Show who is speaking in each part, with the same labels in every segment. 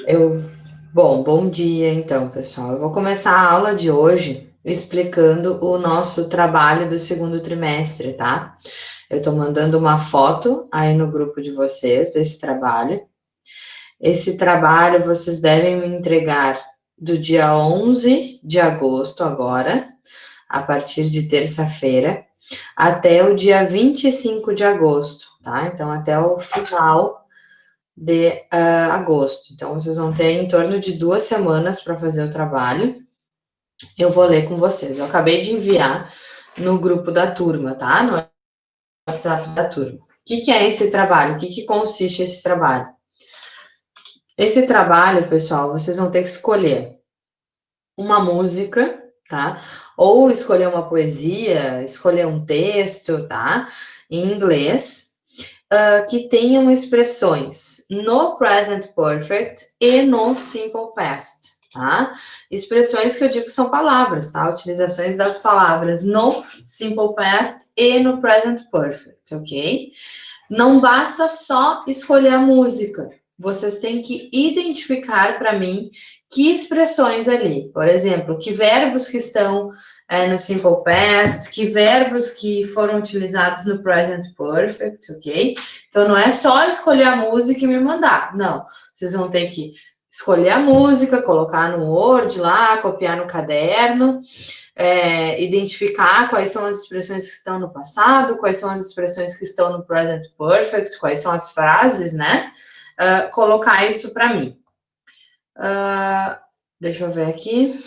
Speaker 1: Eu, bom dia então, pessoal. Eu vou começar a aula de hoje explicando o nosso trabalho do segundo trimestre, tá? Eu tô mandando uma foto aí no grupo de vocês desse trabalho. Esse trabalho vocês devem me entregar do dia 11 de agosto agora, a partir de terça-feira, até o dia 25 de agosto, tá? Então, até o final de agosto. Então, vocês vão ter em torno de 2 semanas para fazer o trabalho. Eu vou ler com vocês. Eu acabei de enviar no grupo da turma, tá? No WhatsApp da turma. O que é esse trabalho? O que consiste esse trabalho? Esse trabalho, pessoal, vocês vão ter que escolher uma música, tá? Ou escolher uma poesia, escolher um texto, tá? Em inglês, que tenham expressões no present perfect e no simple past, tá? Expressões que eu digo são palavras, tá? Utilizações das palavras no simple past e no present perfect, ok? Não basta só escolher a música. Vocês têm que identificar para mim que expressões ali. Por exemplo, que verbos que estão no simple past, que verbos que foram utilizados no present perfect, ok? Então não é só escolher a música e me mandar. Não. Vocês vão ter que escolher a música, colocar no Word lá, copiar no caderno, identificar quais são as expressões que estão no passado, quais são as expressões que estão no present perfect, quais são as frases, né? Colocar isso para mim. Deixa eu ver aqui.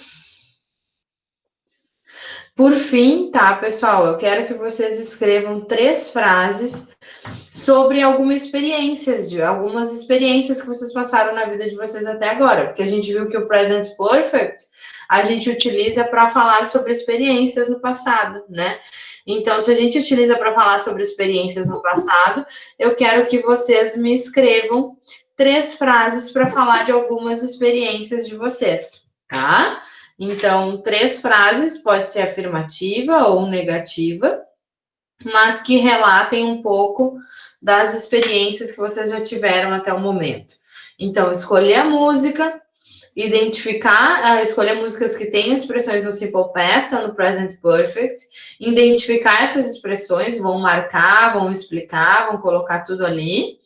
Speaker 1: Por fim, tá, pessoal? Eu quero que vocês escrevam 3 frases sobre algumas experiências que vocês passaram na vida de vocês até agora, porque a gente viu que o present perfect a gente utiliza para falar sobre experiências no passado, né? Então, se a gente utiliza para falar sobre experiências no passado, eu quero que vocês me escrevam 3 frases para falar de algumas experiências de vocês, tá? Então, 3 frases, pode ser afirmativa ou negativa, mas que relatem um pouco das experiências que vocês já tiveram até o momento. Então, escolher a música, escolher músicas que tenham expressões no simple past ou no present perfect, identificar essas expressões, vão marcar, vão explicar, vão colocar tudo ali.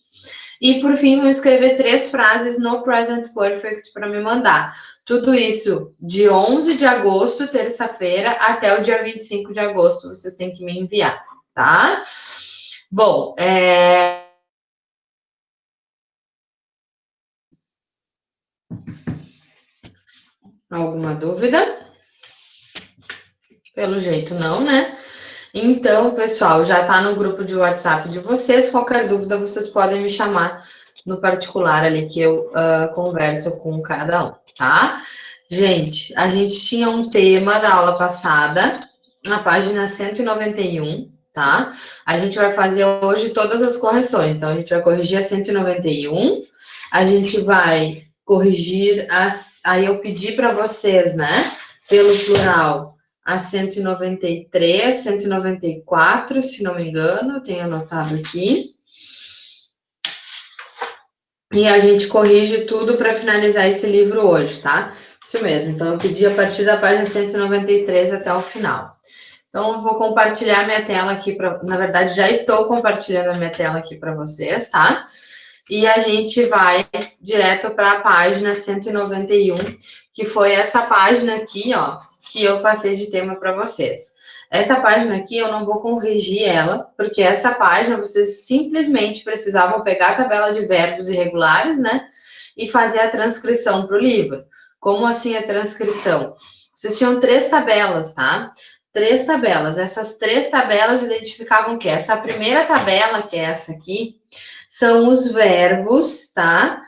Speaker 1: E, por fim, vão escrever 3 frases no present perfect para me mandar. Tudo isso de 11 de agosto, terça-feira, até o dia 25 de agosto, vocês têm que me enviar, tá? Bom, alguma dúvida? Pelo jeito não, né? Então, pessoal, já está no grupo de WhatsApp de vocês. Qualquer dúvida, vocês podem me chamar no particular ali que eu converso com cada um, tá? Gente, a gente tinha um tema da aula passada, na página 191, tá? A gente vai fazer hoje todas as correções. Então, a gente vai corrigir a 191, a gente vai corrigir as. Aí eu pedi para vocês, né, pelo plural, a 193, 194, se não me engano, tenho anotado aqui. E a gente corrige tudo para finalizar esse livro hoje, tá? Isso mesmo. Então, eu pedi a partir da página 193 até o final. Então, eu vou compartilhar minha tela aqui na verdade, já estou compartilhando a minha tela aqui para vocês, tá? E a gente vai direto para a página 191, que foi essa página aqui, ó, que eu passei de tema para vocês. Essa página aqui eu não vou corrigir ela, porque essa página vocês simplesmente precisavam pegar a tabela de verbos irregulares, né? E fazer a transcrição para o livro. Como assim a transcrição? Vocês tinham 3 tabelas, tá? 3 tabelas. Essas 3 tabelas identificavam o quê? Essa primeira tabela, que é essa aqui, são os verbos, tá?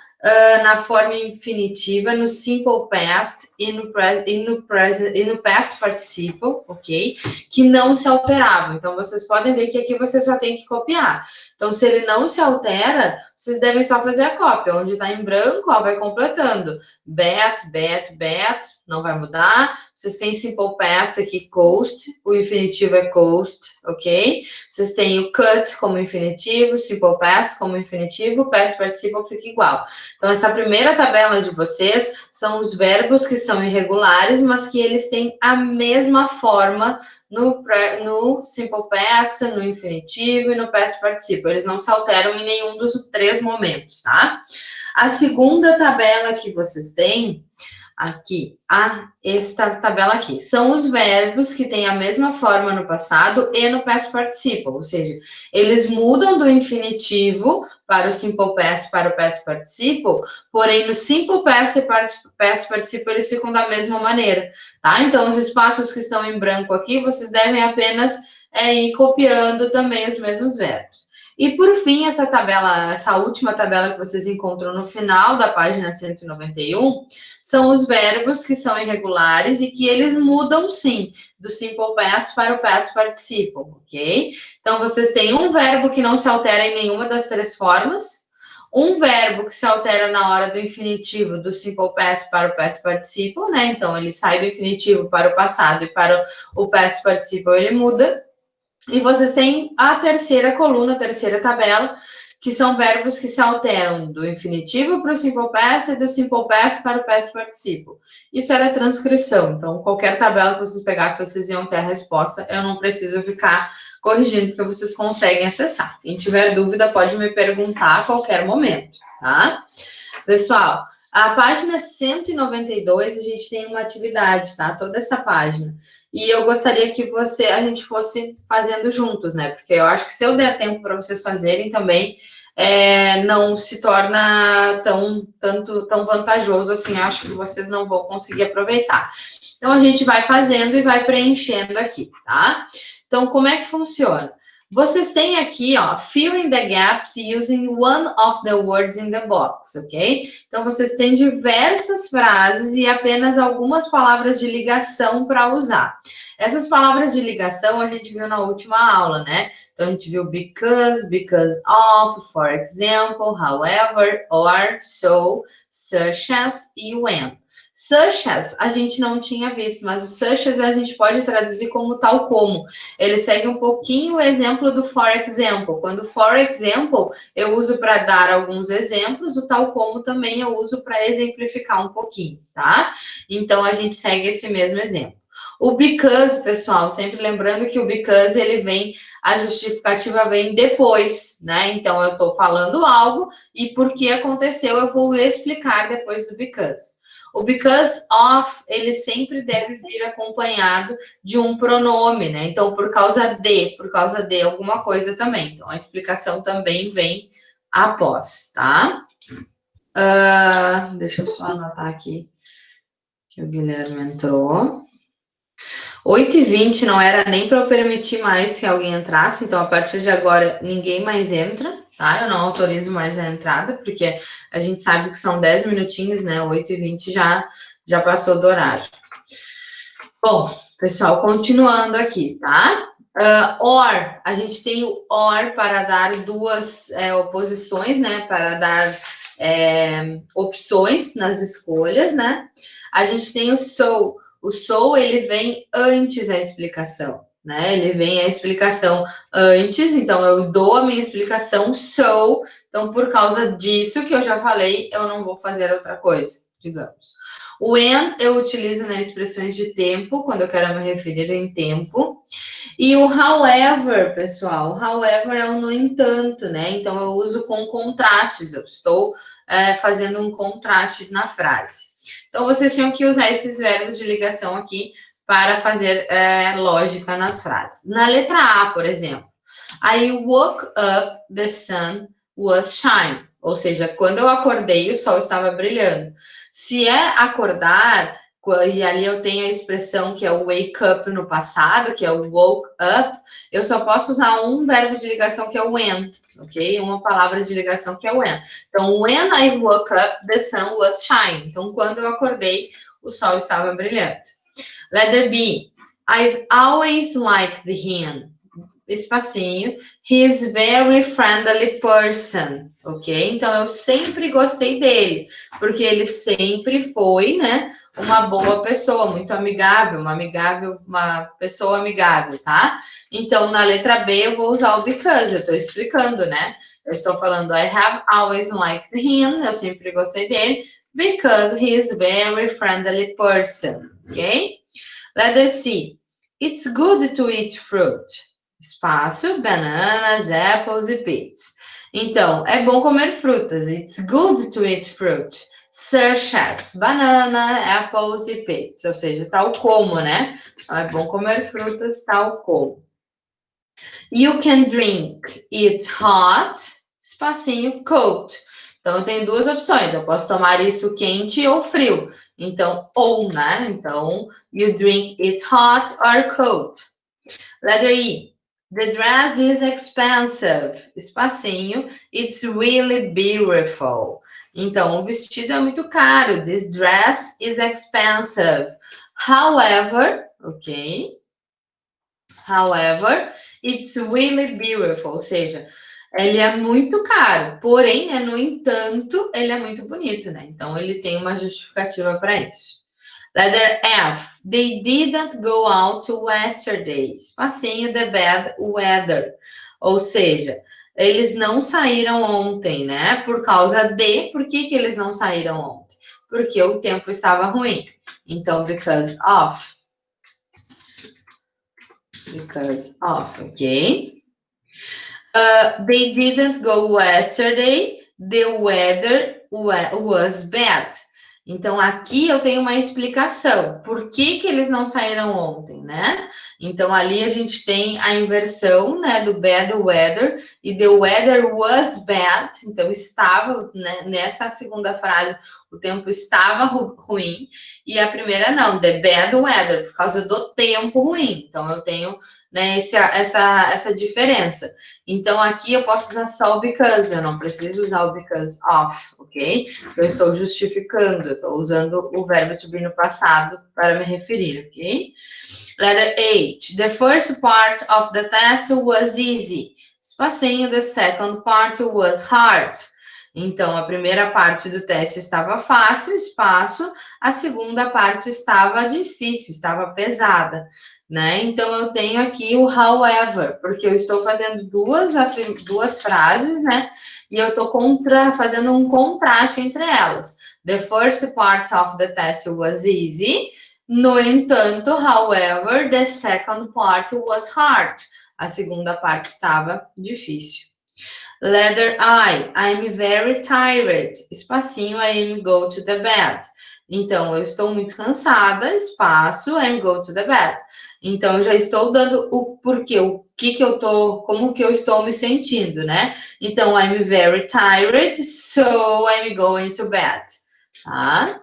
Speaker 1: Na forma infinitiva, no simple past e no past participle, ok? Que não se alteravam. Então, vocês podem ver que aqui você só tem que copiar. Então, se ele não se altera, vocês devem só fazer a cópia. Onde está em branco, ó, vai completando. Bet, bet, bet, não vai mudar. Vocês têm simple past aqui, coast, o infinitivo é coast, ok? Vocês têm o cut como infinitivo, simple past como infinitivo, past participle fica igual. Então, essa primeira tabela de vocês são os verbos que são irregulares, mas que eles têm a mesma forma no simple past, no infinitivo e no past participle. Eles não se alteram em nenhum dos 3 momentos, tá? A segunda tabela que vocês têm aqui, esta tabela aqui, são os verbos que têm a mesma forma no passado e no past participle, ou seja, eles mudam do infinitivo para o simple past para o past participle, porém no simple past e past participle eles ficam da mesma maneira, tá? Então, os espaços que estão em branco aqui, vocês devem apenas ir copiando também os mesmos verbos. E, por fim, essa última tabela que vocês encontram no final da página 191, são os verbos que são irregulares e que eles mudam, sim, do simple past para o past participle, ok? Então, vocês têm um verbo que não se altera em nenhuma das 3 formas, um verbo que se altera na hora do infinitivo do simple past para o past participle, né? Então, ele sai do infinitivo para o passado e para o past participle ele muda. E vocês têm a terceira coluna, a terceira tabela, que são verbos que se alteram do infinitivo para o simple past e do simple past para o past participle. Isso era transcrição, então qualquer tabela que vocês pegassem, vocês iam ter a resposta, eu não preciso ficar corrigindo, porque vocês conseguem acessar. Quem tiver dúvida pode me perguntar a qualquer momento, tá? Pessoal, a página 192, a gente tem uma atividade, tá? Toda essa página. E eu gostaria que a gente fosse fazendo juntos, né? Porque eu acho que se eu der tempo para vocês fazerem também, não se torna tão vantajoso assim. Acho que vocês não vão conseguir aproveitar. Então, a gente vai fazendo e vai preenchendo aqui, tá? Então, como é que funciona? Vocês têm aqui, ó, fill in the gaps using one of the words in the box, ok? Então, vocês têm diversas frases e apenas algumas palavras de ligação para usar. Essas palavras de ligação a gente viu na última aula, né? Então, a gente viu because of, for example, however, or, so, such as e when. Such as, a gente não tinha visto, mas o such as a gente pode traduzir como tal como. Ele segue um pouquinho o exemplo do for example. Quando for example, eu uso para dar alguns exemplos, o tal como também eu uso para exemplificar um pouquinho, tá? Então, a gente segue esse mesmo exemplo. O because, pessoal, sempre lembrando que o because, a justificativa vem depois, né? Então, eu estou falando algo e por que aconteceu, eu vou explicar depois do because. O because of, ele sempre deve vir acompanhado de um pronome, né? Então, por causa de alguma coisa também. Então, a explicação também vem após, tá? Deixa eu só anotar aqui que o Guilherme entrou. 8h20 não era nem para eu permitir mais que alguém entrasse, então a partir de agora ninguém mais entra, tá? Eu não autorizo mais a entrada, porque a gente sabe que são 10 minutinhos, né? 8h20 já passou do horário. Bom, pessoal, continuando aqui, tá? Or, a gente tem o or para dar duas oposições, né? Para dar opções nas escolhas, né? A gente tem o so. O so, ele vem antes da explicação, né? Ele vem a explicação antes, então eu dou a minha explicação so, então por causa disso que eu já falei, eu não vou fazer outra coisa, digamos. O when eu utilizo nas expressões de tempo, quando eu quero me referir em tempo. E o however, pessoal, however é o no entanto, né? Então eu uso com contrastes, eu estou fazendo um contraste na frase. Então, vocês tinham que usar esses verbos de ligação aqui para fazer lógica nas frases. Na letra A, por exemplo, I woke up, the sun was shining. Ou seja, quando eu acordei, o sol estava brilhando. Se é acordar, e ali eu tenho a expressão que é o wake up no passado, que é o woke up, eu só posso usar um verbo de ligação que é o when, ok? Uma palavra de ligação que é when. Então, when I woke up, the sun was shining. Então, quando eu acordei, o sol estava brilhando. Letter B, I've always liked the hen. espacinho, he is very friendly person, ok? Então, eu sempre gostei dele, porque ele sempre foi, né, uma boa pessoa, muito amigável, uma pessoa amigável, tá? Então, na letra B, eu vou usar o because, eu estou explicando, né? Eu estou falando, I have always liked him, eu sempre gostei dele, because he is very friendly person, ok? Letter C. It's good to eat fruit. Espaço, bananas, apples e peats. Então, é bom comer frutas. It's good to eat fruit. Such as banana, apples e peats. Ou seja, tal como, né? Então, é bom comer frutas tal como. You can drink it hot. Espacinho, cold. Então, tem duas opções. Eu posso tomar isso quente ou frio. Então, ou, né? Então, you drink it hot or cold. Letter E. The dress is expensive. Espacinho. It's really beautiful. Então, o vestido é muito caro. This dress is expensive. However, ok? However, it's really beautiful. Ou seja, ele é muito caro, porém, né, no entanto, ele é muito bonito, né? Então, ele tem uma justificativa para isso. Letter F. They didn't go out yesterday. Espacinho, the bad weather. Ou seja, eles não saíram ontem, né? Por que eles não saíram ontem? Porque o tempo estava ruim. Então, because of. Because of, ok? They didn't go yesterday. The weather was bad. Então, aqui eu tenho uma explicação. Por que eles não saíram ontem, né? Então, ali a gente tem a inversão, né, do bad weather. E the weather was bad. Então, estava, né, nessa segunda frase, o tempo estava ruim. E a primeira não, the bad weather, por causa do tempo ruim. Então, eu tenho, né, essa diferença. Então, aqui eu posso usar só o because, eu não preciso usar o because of, ok? Eu estou justificando, eu estou usando o verbo to be no passado para me referir, ok? Letter H. The first part of the test was easy. Espacinho, the second part was hard. Então, a primeira parte do teste estava fácil, espaço. A segunda parte estava difícil, estava pesada, né? Então, eu tenho aqui o however, porque eu estou fazendo duas frases, né? E eu estou fazendo um contraste entre elas. The first part of the test was easy. No entanto, however, the second part was hard. A segunda parte estava difícil. Letter I. I'm very tired. Espacinho, I'm go to the bed. Então, eu estou muito cansada. Espaço, I'm go to the bed. Então, eu já estou dando o porquê, como que eu estou me sentindo, né? Então, I'm very tired, so I'm going to bed. Tá?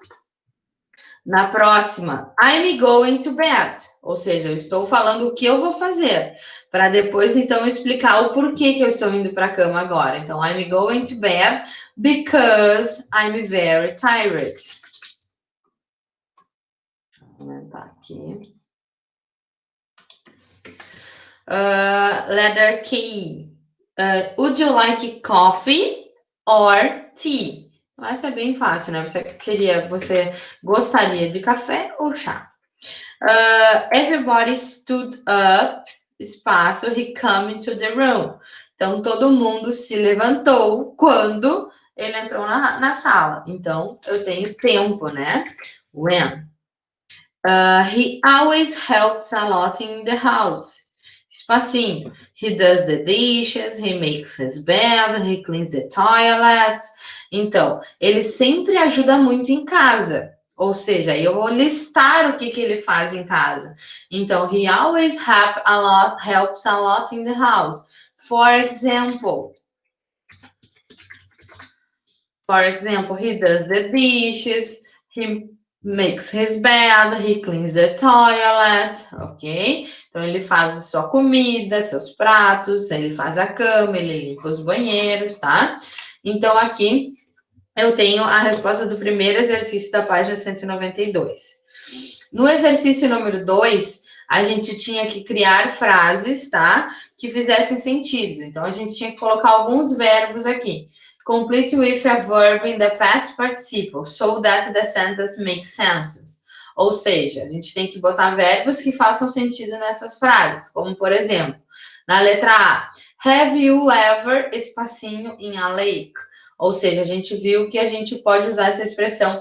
Speaker 1: Na próxima, I'm going to bed. Ou seja, eu estou falando o que eu vou fazer, para depois, então, explicar o porquê que eu estou indo para a cama agora. Então, I'm going to bed because I'm very tired. Deixa eu aumentar aqui. Letter K. Would you like coffee or tea? Essa é bem fácil, né? Você gostaria de café ou chá? Everybody stood up, espaço, he come into the room. Então, todo mundo se levantou quando ele entrou na sala. Então, eu tenho tempo, né? When. He always helps a lot in the house. Espacinho. He does the dishes, he makes his bed, he cleans the toilet. Então, ele sempre ajuda muito em casa. Ou seja, eu vou listar o que ele faz em casa. Então, he always helps a lot in the house. For example, he does the dishes, he makes his bed, he cleans the toilet, ok? Então, ele faz a sua comida, seus pratos, ele faz a cama, ele limpa os banheiros, tá? Então, aqui eu tenho a resposta do primeiro exercício da página 192. No exercício número 2, a gente tinha que criar frases, tá? Que fizessem sentido. Então, a gente tinha que colocar alguns verbos aqui. Complete with a verb in the past participle, so that the sentence makes sense. Ou seja, a gente tem que botar verbos que façam sentido nessas frases. Como, por exemplo, na letra A, have you ever, espacinho, in a lake? Ou seja, a gente viu que a gente pode usar essa expressão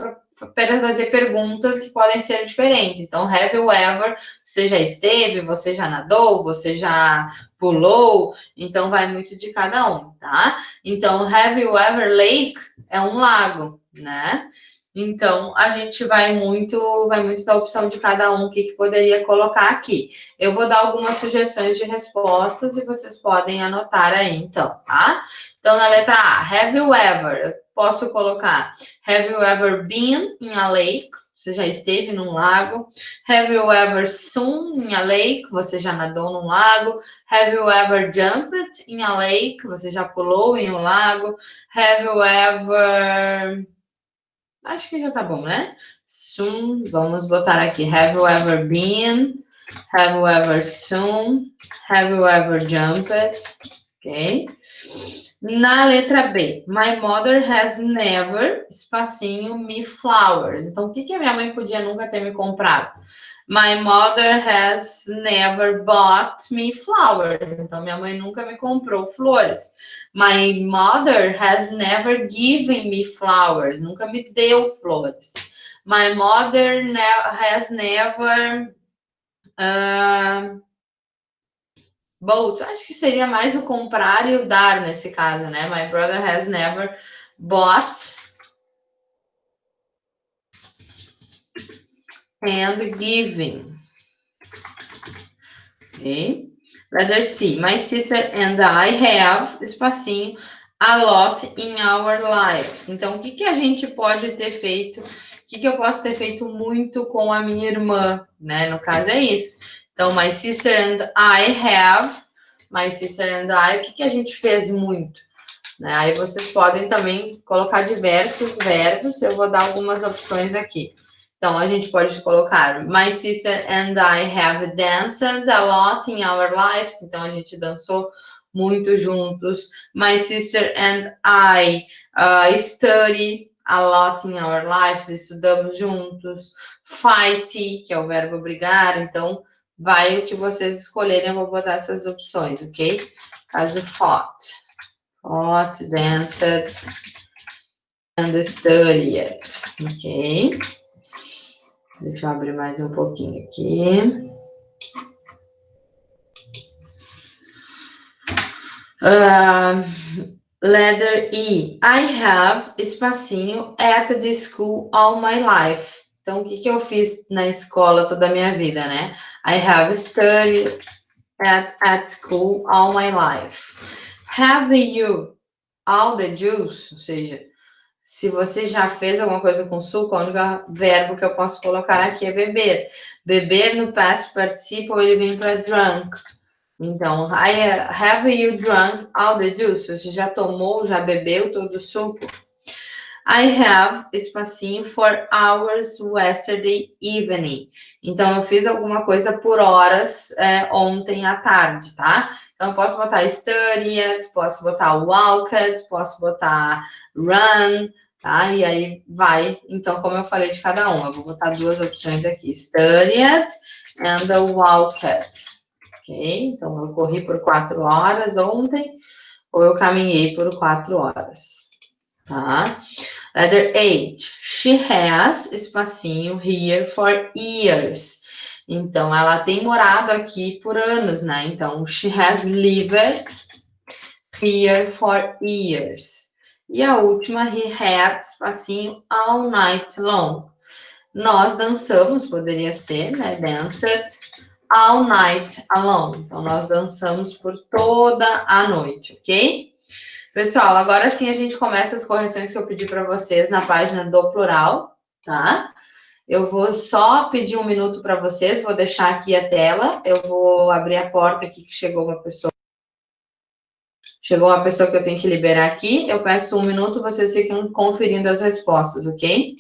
Speaker 1: para fazer perguntas que podem ser diferentes. Então, have you ever, você já esteve, você já nadou, você já pulou, então vai muito de cada um, tá? Então, have you ever lake é um lago, né? Então, a gente vai muito da opção de cada um, o que poderia colocar aqui. Eu vou dar algumas sugestões de respostas e vocês podem anotar aí, então, tá? Então, na letra A, have you ever? Eu posso colocar, have you ever been in a lake? Você já esteve num lago. Have you ever swum in a lake? Você já nadou num lago. Have you ever jumped in a lake? Você já pulou em um lago. Have you ever... Acho que já tá bom, né? Swum, vamos botar aqui. Have you ever been? Have you ever swum? Have you ever jumped? Ok? Na letra B, my mother has never, espacinho, me flowers. Então, o que a minha mãe podia nunca ter me comprado? My mother has never bought me flowers. Então, minha mãe nunca me comprou flores. My mother has never given me flowers. Nunca me deu flores. My mother has never... both, acho que seria mais o comprar e o dar nesse caso, né? My brother has never bought and given. Ok? Letter C. My sister and I have, espacinho, a lot in our lives. Então, o que a gente pode ter feito? O que eu posso ter feito muito com a minha irmã, né? No caso é isso. Então, my sister and I have. My sister and I, o que a gente fez muito? Né? Aí vocês podem também colocar diversos verbos, eu vou dar algumas opções aqui. Então, a gente pode colocar My sister and I have danced a lot in our lives. Então, a gente dançou muito juntos. My sister and I study a lot in our lives. Estudamos juntos. Fight, que é o verbo brigar. Então, vai o que vocês escolherem. Eu vou botar essas opções, ok? Caso fought. Fought, danced, and studied. Ok? Deixa eu abrir mais um pouquinho aqui. Letter E. I have, espacinho, at the school all my life. Então, o que eu fiz na escola toda a minha vida, né? I have studied at school all my life. Have you all the juice? Ou seja, se você já fez alguma coisa com suco, o único verbo que eu posso colocar aqui é beber. Beber no past participle, ele vem para drunk. Então, have you drunk all the juice? Você já tomou, já bebeu todo o suco? I have, espacinho, for hours yesterday evening. Então, eu fiz alguma coisa por horas ontem à tarde, tá? Então, eu posso botar studied, posso botar walked, posso botar run, tá? E aí vai, então, como eu falei de cada um, eu vou botar duas opções aqui, studied and walked, ok? Então, eu corri por 4 horas ontem, ou eu caminhei por 4 horas, tá? Letter H. She has, espacinho, here for years. Então, ela tem morado aqui por anos, né? Então, she has lived here for years. E a última, he had, espacinho, all night long. Nós dançamos, poderia ser, né? Danced all night long. Então, nós dançamos por toda a noite, ok? Pessoal, agora sim a gente começa as correções que eu pedi para vocês na página do plural, tá? Eu vou só pedir um minuto para vocês, vou deixar aqui a tela, eu vou abrir a porta aqui que chegou uma pessoa. Chegou uma pessoa que eu tenho que liberar aqui, eu peço um minuto, vocês ficam conferindo as respostas, ok?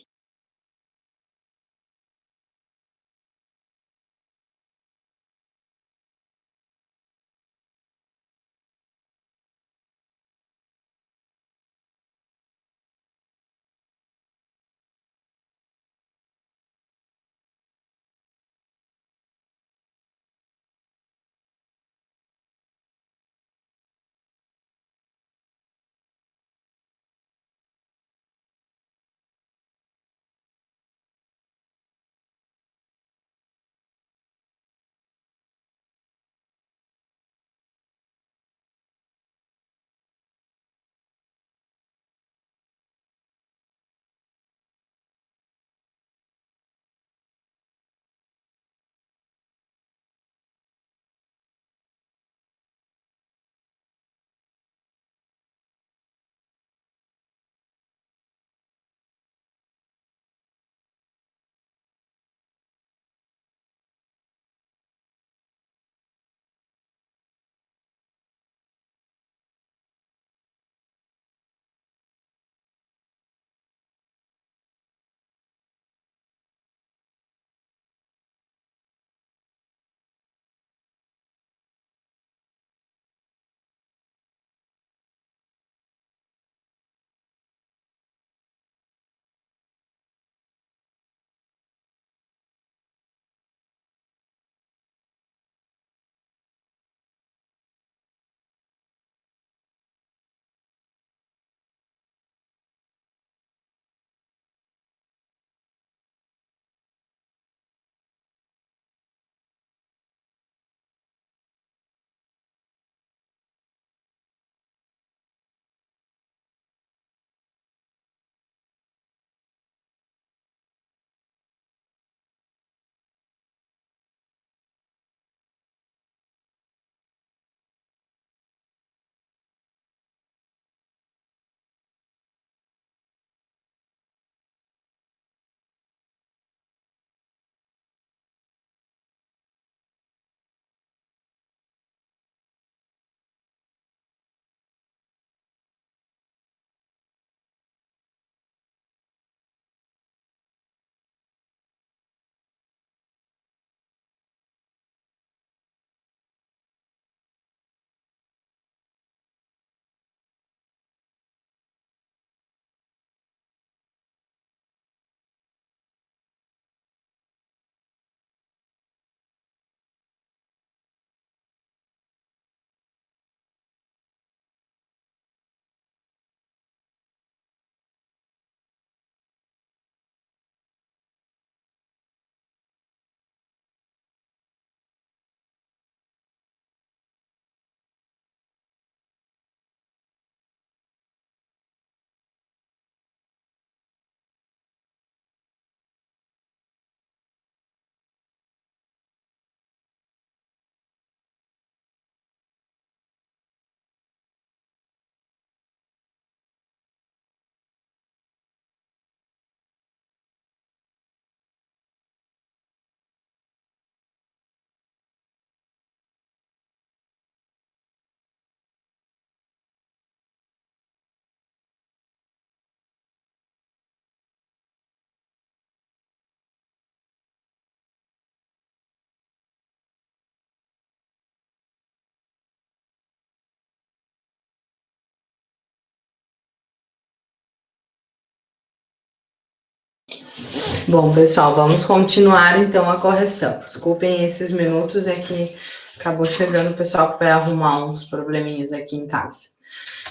Speaker 1: Bom, pessoal, vamos continuar então a correção. Desculpem esses minutos, é que acabou chegando o pessoal que vai arrumar uns probleminhas aqui em casa.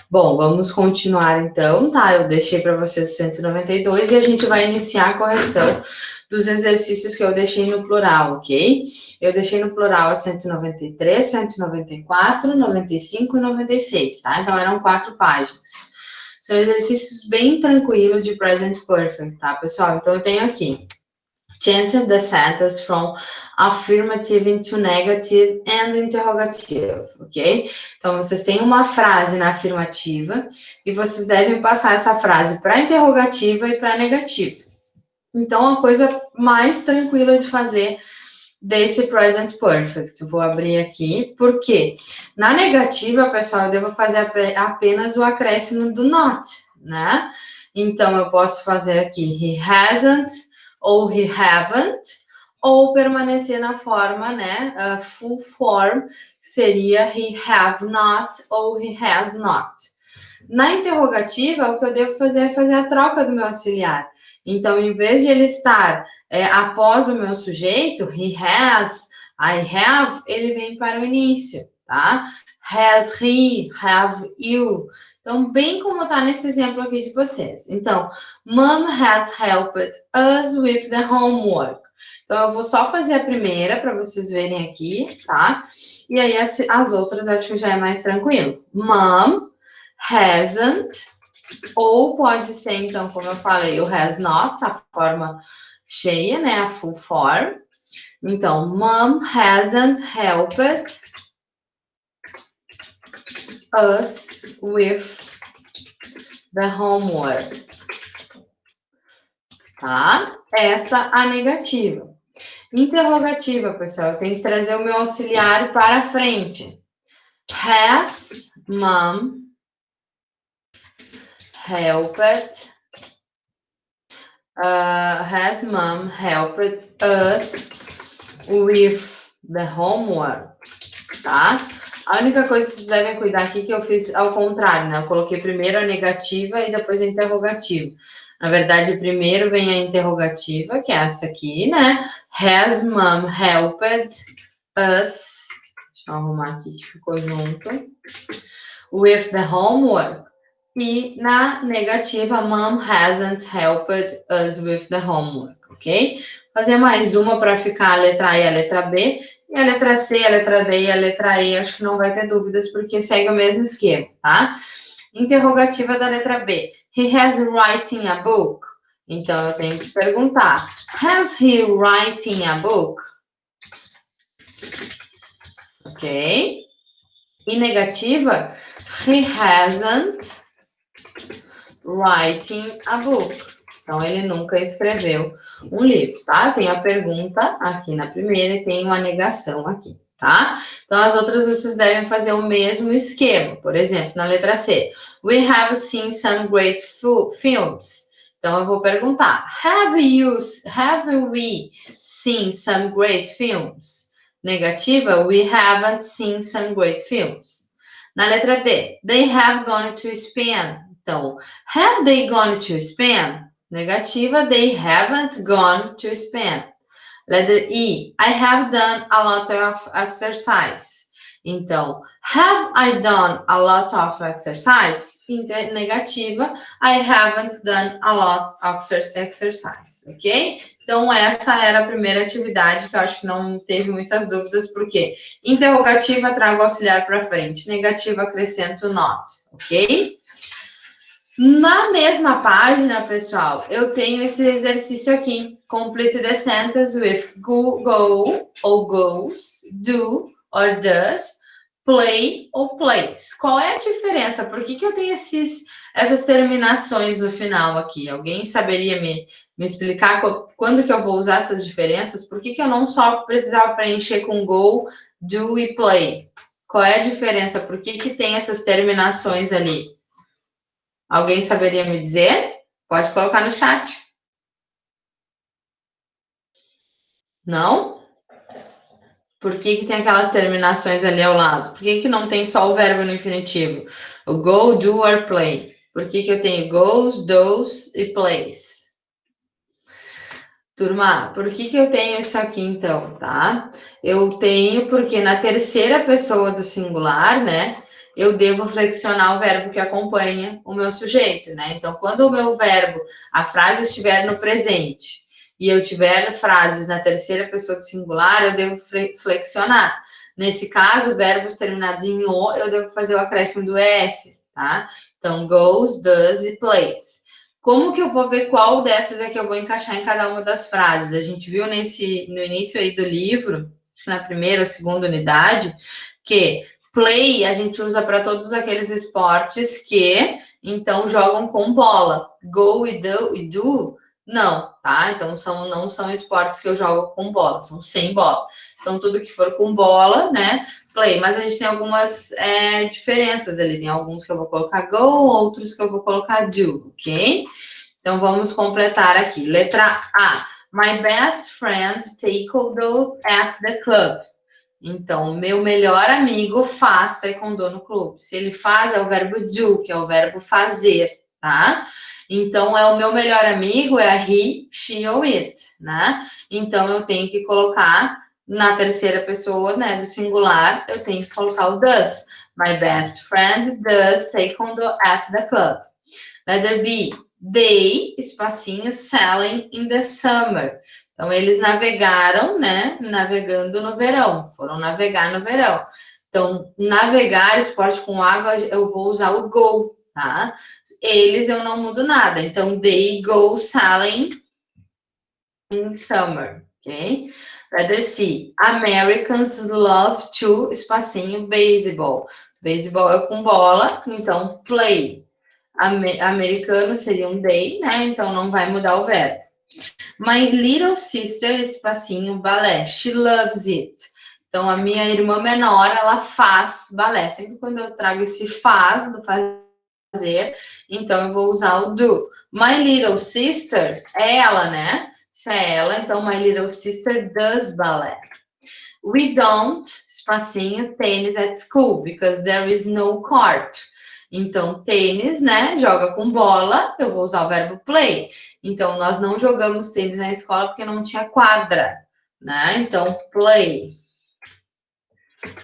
Speaker 1: Bom, vamos continuar então, tá? Eu deixei para vocês o 192 e a gente vai iniciar a correção dos exercícios que eu deixei no plural, ok? Eu deixei no plural a 193, 194, 95 e 96, tá? Então eram 4 páginas. São exercícios bem tranquilos de present perfect, tá, pessoal? Então eu tenho aqui change the sentence from affirmative into negative and interrogative, ok? Então, vocês têm uma frase na afirmativa e vocês devem passar essa frase para interrogativa e para negativa. Então, a coisa mais tranquila de fazer desse present perfect. Vou abrir aqui, porque na negativa, pessoal, eu devo fazer apenas o acréscimo do not, né? Então, eu posso fazer aqui he hasn't, ou he haven't, ou permanecer na forma, né, full form, seria he have not, ou he has not. Na interrogativa, o que eu devo fazer é fazer a troca do meu auxiliar. Então, em vez de ele estar após o meu sujeito, he has, I have, ele vem para o início, tá? Has he, have you. Então, bem como está nesse exemplo aqui de vocês. Então, Mom has helped us with the homework. Então, eu vou só fazer a primeira para vocês verem aqui, tá? E aí, as outras acho que já é mais tranquilo. Mom hasn't, ou pode ser, então, como eu falei, o has not, a forma cheia, né? A full form. Então, Mom hasn't helped us with the homework. Tá? Essa a negativa. Interrogativa, pessoal, eu tenho que trazer o meu auxiliar para frente. Has mom helped? Has mom helped us with the homework? Tá? A única coisa que vocês devem cuidar aqui que eu fiz ao contrário, né? Eu coloquei primeiro a negativa e depois a interrogativa. Na verdade, primeiro vem a interrogativa, que é essa aqui, né? Has mom helped us? Deixa eu arrumar aqui que ficou junto. With the homework. E na negativa, mom hasn't helped us with the homework, ok? Vou fazer mais uma para ficar a letra A e a letra B. E a letra C, a letra D e a letra E, acho que não vai ter dúvidas, porque segue o mesmo esquema, tá? Interrogativa da letra B. He has writing a book. Então, eu tenho que perguntar. Has he writing a book? Ok. E negativa. He hasn't writing a book. Então, ele nunca escreveu um livro, tá? Tem a pergunta aqui na primeira e tem uma negação aqui, tá? Então, as outras vocês devem fazer o mesmo esquema. Por exemplo, na letra C, we have seen some great films. Então, eu vou perguntar, have we seen some great films? Negativa, we haven't seen some great films. Na letra D, they have gone to Spain. Então, have they gone to Spain? Negativa, they haven't gone to Spain. Letter E, I have done a lot of exercise. Então, have I done a lot of exercise? Negativa, I haven't done a lot of exercise, ok? Então, essa era a primeira atividade que eu acho que não teve muitas dúvidas, porque interrogativa trago auxiliar para frente, negativa acrescento not, ok? Na mesma página, pessoal, eu tenho esse exercício aqui. Complete the sentence with go ou goes, do or does, play ou plays. Qual é a diferença? Por que eu tenho essas terminações no final aqui? Alguém saberia me explicar quando que eu vou usar essas diferenças? Por que eu não só precisava preencher com go, do e play? Qual é a diferença? Por que tem essas terminações ali? Alguém saberia me dizer? Pode colocar no chat. Não? Por que tem aquelas terminações ali ao lado? Por que não tem só o verbo no infinitivo? O go, do or play. Por que eu tenho goes, does e plays? Turma, por que eu tenho isso aqui então, tá? Eu tenho porque na terceira pessoa do singular, né? Eu devo flexionar o verbo que acompanha o meu sujeito, né? Então, quando o meu verbo, a frase estiver no presente e eu tiver frases na terceira pessoa do singular, eu devo flexionar. Nesse caso, verbos terminados em o, eu devo fazer o acréscimo do es, tá? Então, goes, does e plays. Como que eu vou ver qual dessas é que eu vou encaixar em cada uma das frases? A gente viu no início aí do livro, na primeira ou segunda unidade, que play a gente usa para todos aqueles esportes que então jogam com bola. Go e do, não, tá? Então não são esportes que eu jogo com bola, são sem bola. Então tudo que for com bola, né? Play, mas a gente tem algumas diferenças ali. Tem alguns que eu vou colocar go, outros que eu vou colocar do, ok? Então vamos completar aqui. Letra A. My best friend taekwondo at the club. Então, meu melhor amigo faz taekwondo no clube. Se ele faz, é o verbo do, que é o verbo fazer, tá? Então, é o meu melhor amigo, é a he, she ou it, né? Então, eu tenho que colocar na terceira pessoa, né, do singular, eu tenho que colocar o does. My best friend does taekwondo at the club. Letter B. They, espacinho, sailing in the summer. Então, eles navegaram, né? Navegando no verão. Foram navegar no verão. Então, navegar, esporte com água, eu vou usar o go, tá? Eles, eu não mudo nada. Então, they go sailing in summer, ok? Letter C. Americans love to, espacinho, baseball. Baseball é com bola, então, play. Americano seria um they, né? Então não vai mudar o verbo. My little sister, espacinho, balé. She loves it. Então a minha irmã menor, ela faz balé. Sempre quando eu trago esse faz, do fazer, então eu vou usar o do. My little sister é ela, né? Se é ela, então my little sister does ballet. We don't, espacinho, tênis at school, because there is no court. Então, tênis, né? Joga com bola, eu vou usar o verbo play. Então, nós não jogamos tênis na escola porque não tinha quadra, né? Então, play.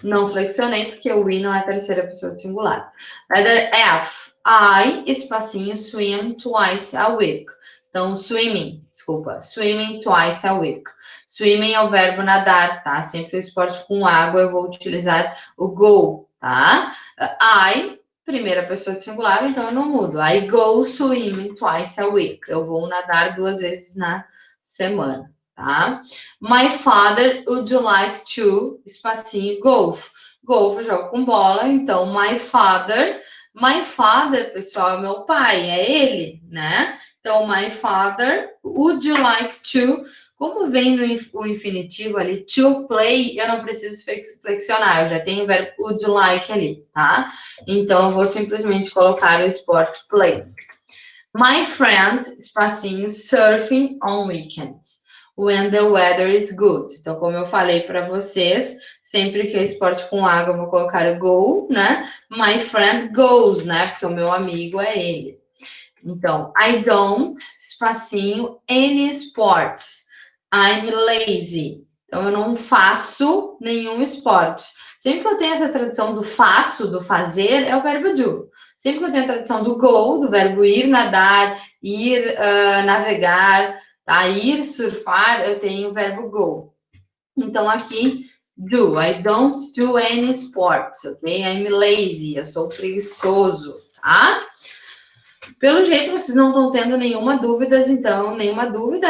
Speaker 1: Não flexionei porque o we não é a terceira pessoa do singular. Letter F. I, espacinho, swim twice a week. Então, swimming, desculpa, swimming twice a week. Swimming é o verbo nadar, tá? Sempre o esporte com água, eu vou utilizar o go, tá? I, primeira pessoa do singular, então eu não mudo. I go swimming twice a week. Eu vou nadar 2 vezes na semana, tá? My father would like to, espacinho, golf. Golf eu jogo com bola, então my father, pessoal, é meu pai, é ele, né? Então, my father, would you like to? Como vem o infinitivo ali, to play, eu não preciso flexionar, eu já tenho o verbo would you like ali, tá? Então, eu vou simplesmente colocar o esporte play. My friend, espacinho, surfing on weekends. When the weather is good. Então, como eu falei para vocês, sempre que é esporte com água, eu vou colocar o go, né? My friend goes, né? Porque o meu amigo é ele. Então, I don't, espacinho, any sports. I'm lazy. Então, eu não faço nenhum esporte. Sempre que eu tenho essa tradução do faço, do fazer, é o verbo do. Sempre que eu tenho a tradução do go, do verbo ir nadar, ir navegar, tá? Ir surfar, eu tenho o verbo go. Então, aqui, do. I don't do any sports, ok? I'm lazy. Eu sou preguiçoso, tá? Pelo jeito, vocês não estão tendo nenhuma dúvida,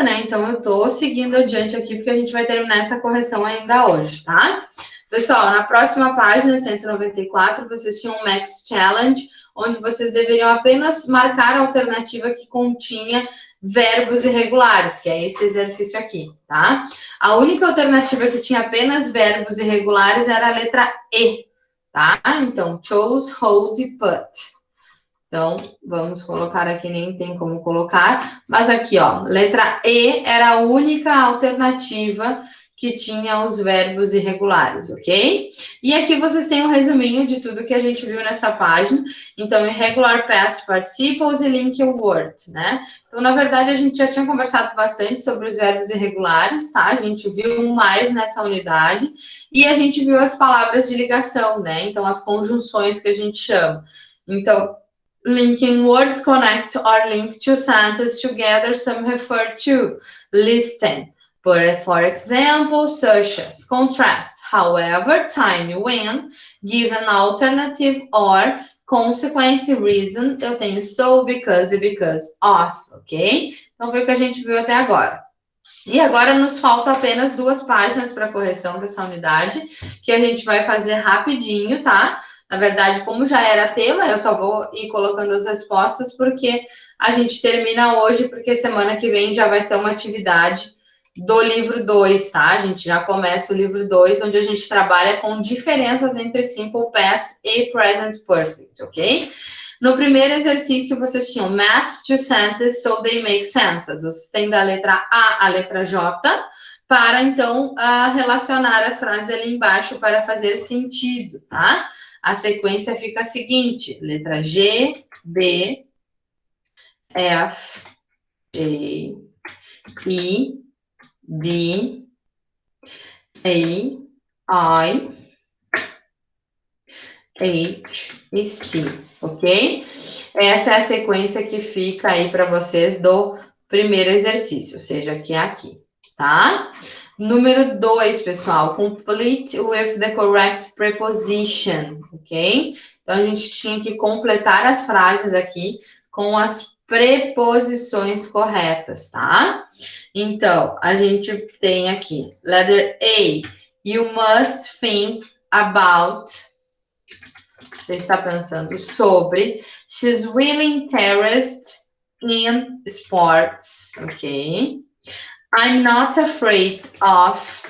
Speaker 1: né? Então, eu estou seguindo adiante aqui, porque a gente vai terminar essa correção ainda hoje, tá? Pessoal, na próxima página, 194, vocês tinham um Max Challenge, onde vocês deveriam apenas marcar a alternativa que continha verbos irregulares, que é esse exercício aqui, tá? A única alternativa que tinha apenas verbos irregulares era a letra E, tá? Então, chose, hold e put. Então, vamos colocar aqui, nem tem como colocar, mas aqui, ó, letra E era a única alternativa que tinha os verbos irregulares, ok? E aqui vocês têm um resuminho de tudo que a gente viu nessa página. Então, irregular past participles e link word, né? Então, na verdade, a gente já tinha conversado bastante sobre os verbos irregulares, tá? A gente viu mais nessa unidade e a gente viu as palavras de ligação, né? Então, as conjunções que a gente chama. Então, linking words connect or link two sentences together, some refer to. Listen. For example, such as contrast, however, time, when, given alternative, or consequence, reason, eu tenho so, because e because of, ok? Então foi o que a gente viu até agora. E agora nos falta apenas 2 páginas para correção dessa unidade, que a gente vai fazer rapidinho, tá? Na verdade, como já era tema, eu só vou ir colocando as respostas, porque a gente termina hoje, porque semana que vem já vai ser uma atividade do livro 2, tá? A gente já começa o livro 2, onde a gente trabalha com diferenças entre simple past e present perfect, ok? No primeiro exercício, vocês tinham match two sentences so they make sense. Vocês têm da letra A à letra J, para, então, relacionar as frases ali embaixo para fazer sentido, tá? A sequência fica a seguinte, letra G, B, F, G, I, D, A, I, H e C, ok? Essa é a sequência que fica aí para vocês do primeiro exercício, seja que é aqui, tá? Número 2, pessoal, complete with the correct preposition, ok? Então, a gente tinha que completar as frases aqui com as preposições corretas, tá? Então, a gente tem aqui, letter A, you must think about. Você está pensando sobre. She's really interested in sports, ok? I'm not afraid of.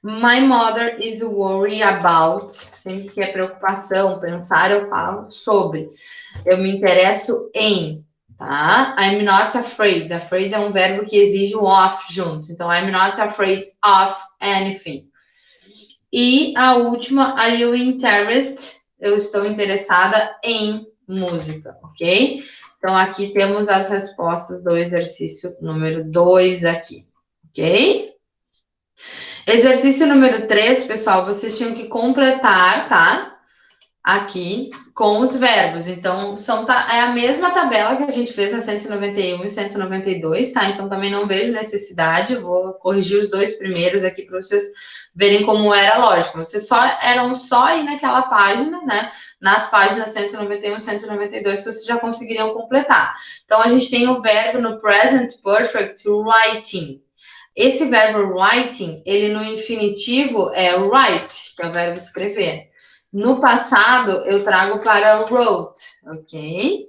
Speaker 1: My mother is worried about. Sempre que é preocupação, pensar, eu falo sobre. Eu me interesso em, tá? I'm not afraid. Afraid é um verbo que exige o of junto. Então, I'm not afraid of anything. E a última, are you interested? Eu estou interessada em música, ok? Então, aqui temos as respostas do exercício número 2 aqui, ok? Exercício número 3, pessoal, vocês tinham que completar, tá? Aqui com os verbos. Então, é a mesma tabela que a gente fez na 191 e 192, tá? Então, também não vejo necessidade, vou corrigir os 2 primeiros aqui para vocês verem como era a lógica. Vocês eram só ir naquela página, né? Nas páginas 191 e 192, vocês já conseguiriam completar. Então, a gente tem o verbo no present perfect, writing. Esse verbo writing, ele no infinitivo é write, que é o verbo escrever. No passado, eu trago para wrote, ok?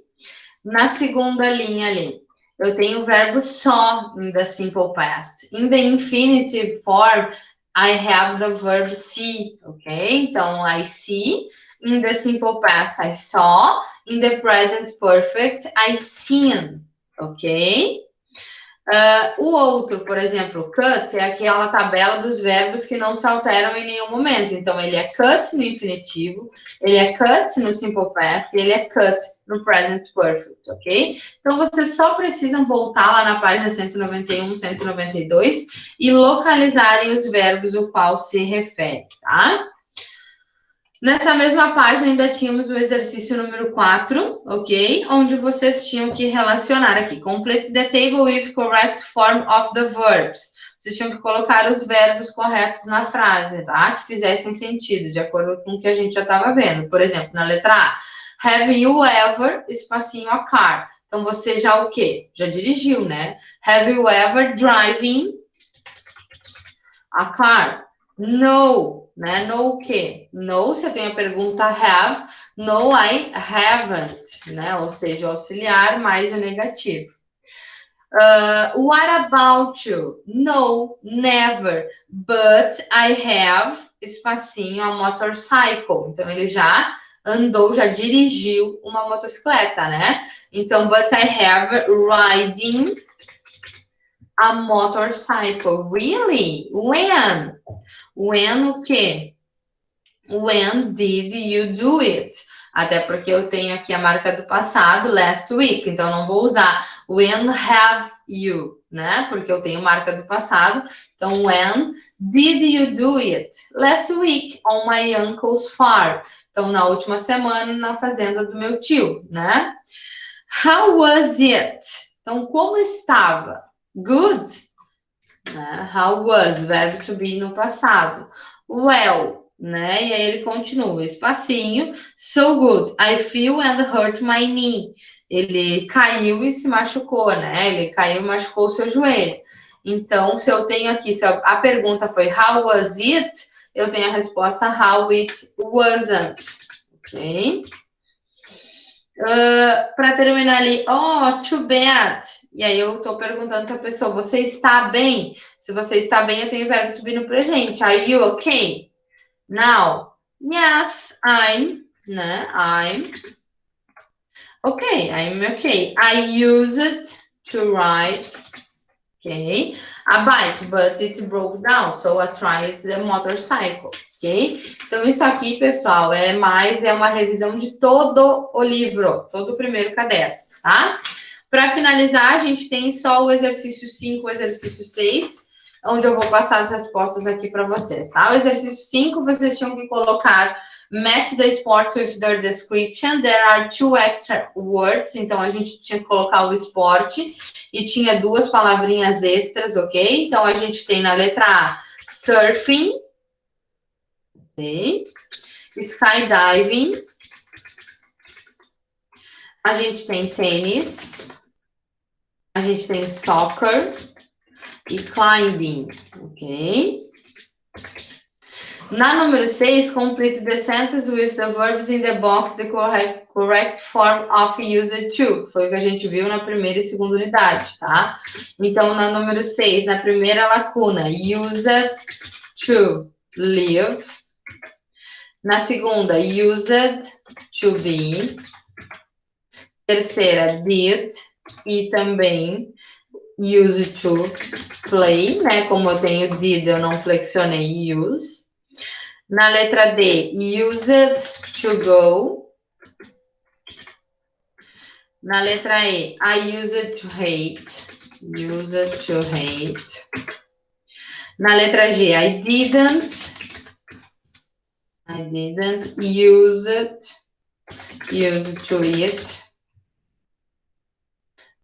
Speaker 1: Na segunda linha ali, eu tenho o verbo saw in the simple past. In the infinitive form, I have the verb see, ok? Então, I see. In the simple past, I saw. In the present perfect, I seen, ok? O outro, por exemplo, cut, é aquela tabela dos verbos que não se alteram em nenhum momento. Então, ele é cut no infinitivo, ele é cut no simple past e ele é cut no present perfect, ok? Então, vocês só precisam voltar lá na página 191, 192 e localizarem os verbos ao qual se refere, tá? Nessa mesma página ainda tínhamos o exercício número 4, ok? Onde vocês tinham que relacionar aqui. Complete the table with correct form of the verbs. Vocês tinham que colocar os verbos corretos na frase, tá? Que fizessem sentido, de acordo com o que a gente já estava vendo. Por exemplo, na letra A, have you ever, espacinho a car. Então, você já o quê? Já dirigiu, né? Have you ever driving a car? No, né? No o quê? No, se eu tenho a pergunta have, no, I haven't, né? Ou seja, o auxiliar mais o negativo. What about you? No, never, but I have, espacinho, a motorcycle. Então, ele já andou, já dirigiu uma motocicleta, né? Então, but I have riding a motorcycle. Really? When? When o quê? When did you do it? Até porque eu tenho aqui a marca do passado, last week, então não vou usar when have you, né? Porque eu tenho marca do passado. Então, when did you do it? Last week, on my uncle's farm. Então, na última semana, na fazenda do meu tio, né? How was it? Então, como estava? Good. Né? How was, verbo to be no passado. Well, né? E aí ele continua, espacinho. So good. I feel and hurt my knee. Ele caiu e se machucou, né? Ele caiu e machucou o seu joelho. Então, se eu tenho aqui, se a pergunta foi how was it? Eu tenho a resposta how it wasn't. Ok? Para terminar ali, oh, too bad. E aí eu tô perguntando se a pessoa, você está bem? Se você está bem, eu tenho o verbo to be no presente. Are you okay? Now, yes, I'm, né? I'm okay, I'm okay. I use it to ride, okay, a bike, but it broke down, so I tried the motorcycle, ok? Então, isso aqui, pessoal, é uma revisão de todo o livro, todo o primeiro caderno, tá? Para finalizar, a gente tem só o exercício 5, o exercício 6, onde eu vou passar as respostas aqui para vocês, tá? O exercício 5, vocês tinham que colocar match the sports with their description. There are 2 extra words, então a gente tinha que colocar o esporte e tinha 2 palavrinhas extras, ok? Então a gente tem na letra A, surfing, ok? Skydiving, a gente tem tênis, a gente tem soccer e climbing, ok? Na número 6, complete the sentence with the verbs in the box, the correct form of used to. Foi o que a gente viu na primeira e segunda unidade, tá? Então, na número 6, na primeira lacuna, used to live. Na segunda, used to be. Terceira, did. E também used to play, né? Como eu tenho did, eu não flexionei use. Na letra D, used to go. Na letra E, I used to hate. Used to hate. Na letra G, I didn't use to eat.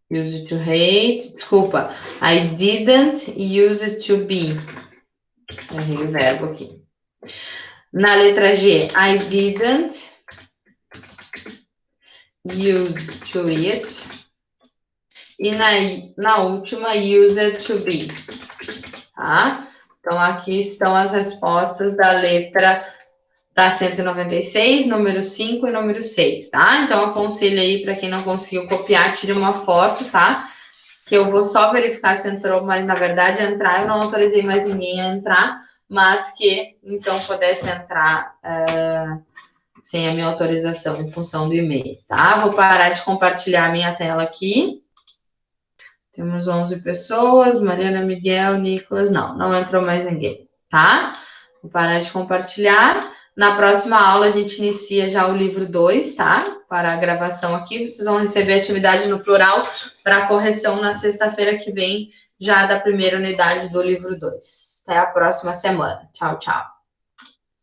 Speaker 1: Use to hate. Desculpa. I didn't use to be. Errei o verbo aqui. Na letra G, I didn't use to eat. E na última, used to be. Tá? Então, aqui estão as respostas da letra da 196, número 5 e número 6, tá? Então, aconselho aí, para quem não conseguiu copiar, tire uma foto, tá? Que eu vou só verificar se entrou, mas na verdade entrar, eu não autorizei mais ninguém a entrar, mas que então pudesse entrar sem a minha autorização em função do e-mail, tá? Vou parar de compartilhar a minha tela aqui. Temos 11 pessoas, Mariana, Miguel, Nicolas, não entrou mais ninguém, tá? Vou parar de compartilhar. Na próxima aula, a gente inicia já o livro 2, tá? Para a gravação aqui, vocês vão receber atividade no plural para correção na sexta-feira que vem, já da primeira unidade do livro 2. Até a próxima semana. Tchau, tchau.